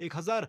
1000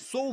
100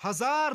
1000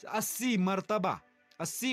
80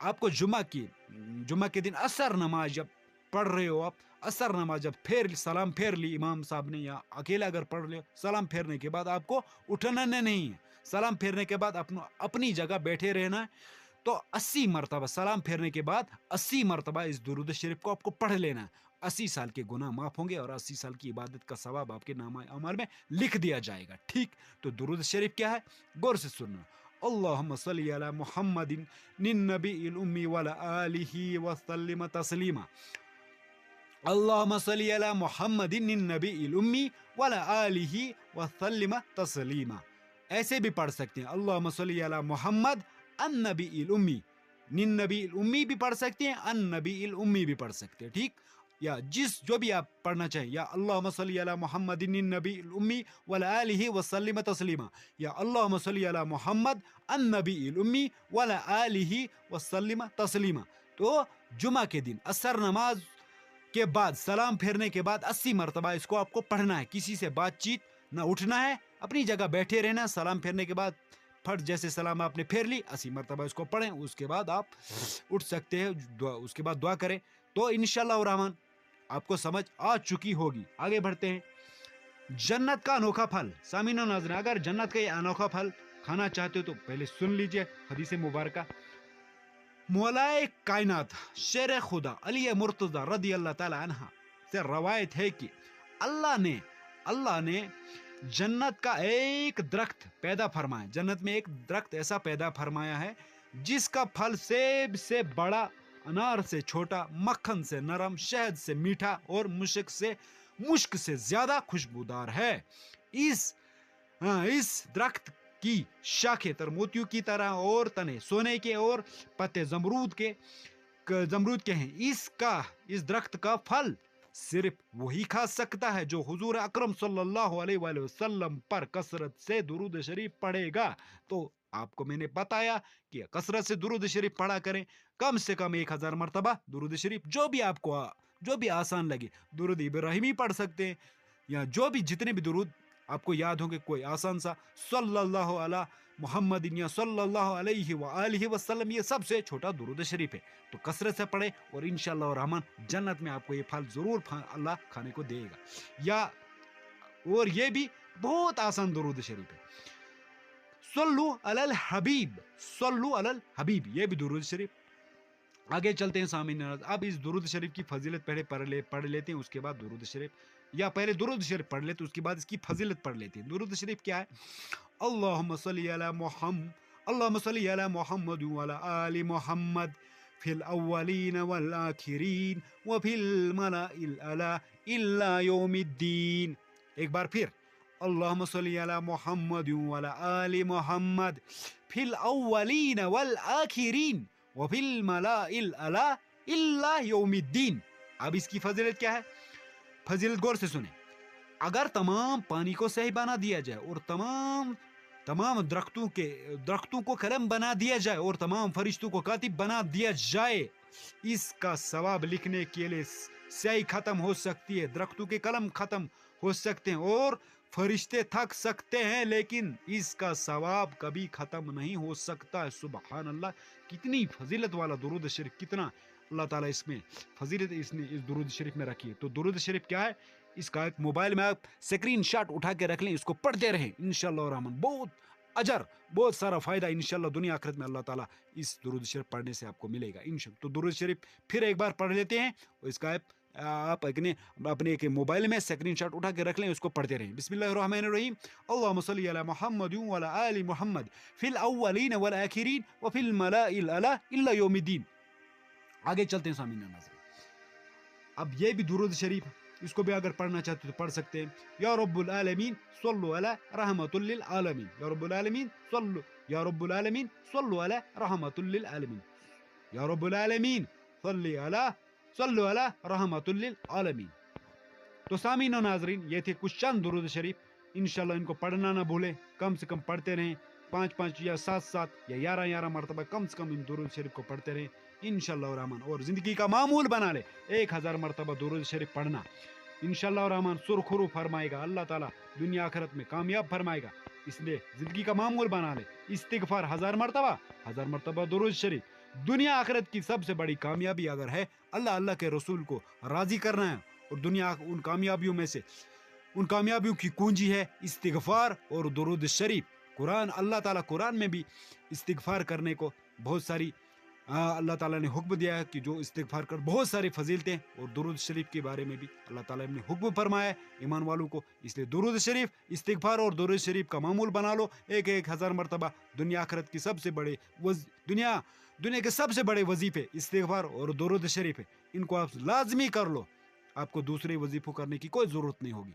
آپ کو جمعہ کے دن اثر نماز جب پڑھ رہے ہو آپ، اثر نماز جب سلام پھیر لی امام صاحب نے یا اکیلا اگر پڑھ لے، سلام پھیرنے کے بعد آپ کو اٹھنا نہیں ہے، سلام پھیرنے کے بعد اپنی جگہ بیٹھے رہنا ہے، تو 80 مرتبہ سلام پھیرنے کے بعد 80 مرتبہ اس درود شریف کو آپ کو پڑھ لینا ہے۔ 80 سال کے گناہ معاف ہوں گے اور 80 سال کی عبادت کا ثواب آپ کے نامہ اعمال میں لکھ دیا جائے گا، ٹھیک؟ تو درود شریف کیا ہے، غور سے سننا۔ اللہم صلی علی محمد النبی الامی وعلی آلہ وسلم تسلیما، اللہم صلی علی محمد النبی الامی وعلی آلہ وسلم تسلیما۔ ایسے بھی پڑھ سکتے ہیں، اللہم صلی علی محمد النبی الامی، نبی الامی بھی پڑھ سکتے ہیں، النبی الامی بھی پڑھ سکتے ہیں، ٹھیک؟ یا جو بھی آپ پڑھنا چاہیں، یا اللہم صلی علی محمد النبی الامی وعلی آلہ وسلم تسلیما، یا اللہم صلی علی محمد النبی الامی وعلی آلہ وسلم تسلیما۔ تو جمعہ کے دن اثر نماز کے بعد سلام پھیرنے کے بعد 80 مرتبہ اس کو آپ کو پڑھنا ہے، کسی سے بات چیت نہ اٹھنا ہے، اپنی جگہ بیٹھے رہنا، سلام پھیرنے کے بعد پھٹ جیسے سلام آپ نے پھیر لی 80 مرتبہ اس کو پڑھیں، اس کے بعد آپ اٹھ سکتے ہیں، اس کے بعد دعا کریں، تو انشاءاللہ الرحمن آپ کو سمجھ آ چکی ہوگی۔ آگے بڑھتے ہیں، جنت کا انوکھا پھل۔ سامعین و ناظرین، اگر جنت کا یہ انوکھا پھل کھانا چاہتے ہو تو پہلے سن لیجئے حدیث مبارکہ۔ مولائے کائنات شیر خدا علی مرتضی رضی اللہ تعالی عنہ سے روایت ہے کہ اللہ نے جنت کا ایک درخت پیدا فرمایا، جنت میں ایک درخت ایسا پیدا فرمایا ہے جس کا پھل سیب سے بڑا، انار سے چھوٹا، مکھن سے نرم، شہد سے میٹھا اور مشک سے زیادہ خوشبودار ہے۔ اس درخت کی شاخیں تر موتیوں کی طرح اور تنے سونے کے اور پتے زمرود کے ہیں۔ اس درخت کا پھل صرف وہی کھا سکتا ہے جو حضور اکرم صلی اللہ علیہ وآلہ وسلم پر کثرت سے درود شریف پڑھے گا۔ تو آپ کو میں نے بتایا کہ کثرت سے درود شریف پڑھا کریں، کم سے کم 1000 مرتبہ درود شریف، جو بھی آسان لگے، درود ابراہیمی پڑھ سکتے ہیں، یا جتنے بھی درود آپ کو یاد ہوں گے، کوئی آسان سا، صلی اللہ علی محمد یا صلی اللہ علیہ وآلہ وسلم، یہ سب سے چھوٹا درود شریف ہے۔ تو کثرت سے پڑھے اور انشاءاللہ الرحمن جنت میں آپ کو یہ پھل ضرور اللہ کھانے کو دے گا۔ اور یہ بھی بہت آسان درود شریف ہے، صلو علی الحبیب، صلو علی الحبیب، یہ بھی درود شریف۔ آگے چلتے ہیں سامعین، اب اس درود شریف کی فضیلت پہلے پڑھ لیتے ہیں، اس کے بعد درود شریف، یا پہلے درود شریف پڑھ لیتے اس کے بعد اس کی فضیلت پڑھ لیتے ہیں۔ درود شریف کیا ہے؟ اللہم صلی علی محمد وعلی آل محمد فی الاولین والآخرین وفی الملأ الاعلی الی یوم الدین۔ ایک بار پھر، اللہم صلی علی محمد وعلی آل محمد فی الاولین والآخرین وفی الملأ الاعلی الی یوم الدین۔ اب اس کی فضیلت کیا ہے؟ فضیلت غور سے سنیں۔ اگر تمام پانی کو صحیح بنا دیا جائے اور تمام درختوں کو قلم بنا دیا جائے اور تمام فرشتوں کو کاتب بنا دیا جائے، اس کا ثواب لکھنے کے لیے سیاہی ختم ہو سکتی ہے، درختوں کے قلم ختم ہو سکتے ہیں اور فرشتے تھک سکتے ہیں، لیکن اس کا ثواب کبھی ختم نہیں ہو سکتا ہے۔ سبحان اللہ، کتنی فضیلت والا درود شریف، کتنا اللہ تعالیٰ اس میں فضیلت اس درود شریف میں رکھی ہے۔ تو درود شریف کیا ہے؟ اس کا ایک موبائل میں آپ اسکرین شاٹ اٹھا کے رکھ لیں، اس کو پڑھتے رہیں، انشاءاللہ الرحمن بہت اجر، بہت سارا فائدہ انشاءاللہ دنیا آخرت میں اللہ تعالیٰ اس درود شریف پڑھنے سے آپ کو ملے گا انشاءاللہ۔ تو درود شریف پھر ایک بار پڑھ لیتے ہیں، اس کا آپ اپنے ایک موبائل میں اسکرین شاٹ اٹھا کے رکھ لیں، اس کو پڑھتے رہیں۔ بسم اللہ الرحمن الرحیم، اللہم صلی علی محمد وعلی آل محمد فی الاولین والآخرین وفی الملأ الاعلی الی یوم الدین۔ آگے چلتے ہیں سامعین ناظرین، اب یہ بھی درود شریف، اس کو بھی اگر پڑھنا چاہتے تو پڑھ سکتے ہیں۔ یا رب العالمین صلو علی رحمت للعالمین، یا رب العالمین صلو علی رحمت للعالمین، یا رب العالمین صلو علی رحمت للعالمین۔ تو سامعین و ناظرین، یہ تھے کچھ چند درود شریف، انشاءاللہ ان کو پڑھنا نہ بھولیں، کم سے کم پڑھتے رہیں، 5 یا 7 یا 11 مرتبہ کم سے کم ان درود شریف کو پڑھتے رہیں انشاءاللہ الرحمن، اور زندگی کا معمول بنا لے 1000 مرتبہ درود شریف پڑھنا، انشاءاللہ الرحمن سرخرو فرمائے گا اللہ تعالیٰ، دنیا آخرت میں کامیاب فرمائے گا۔ اس لیے زندگی کا معمول بنا لے، استغفار 1000 مرتبہ درود شریف، دنیا آخرت کی سب سے بڑی کامیابی اگر ہے اللہ کے رسول کو راضی کرنا ہے، اور دنیا ان کامیابیوں میں سے ان کامیابیوں کی کنجی ہے استغفار اور درود شریف۔ اللہ تعالیٰ قرآن میں بھی استغفار کرنے کو بہت ساری اللہ تعالیٰ نے حکم دیا ہے کہ جو استغفار کر بہت ساری فضیلتیں، اور درود شریف کے بارے میں بھی اللہ تعالیٰ نے حکم فرمایا ہے ایمان والوں کو، اس لیے درود شریف، استغفار اور درود شریف کا معمول بنا لو، 1000 مرتبہ۔ دنیا آخرت کی سب سے بڑے دنیا کے سب سے بڑے وظیفے استغفار اور درود شریف ہے، ان کو آپ لازمی کر لو، آپ کو دوسرے وظیفوں کرنے کی کوئی ضرورت نہیں ہوگی۔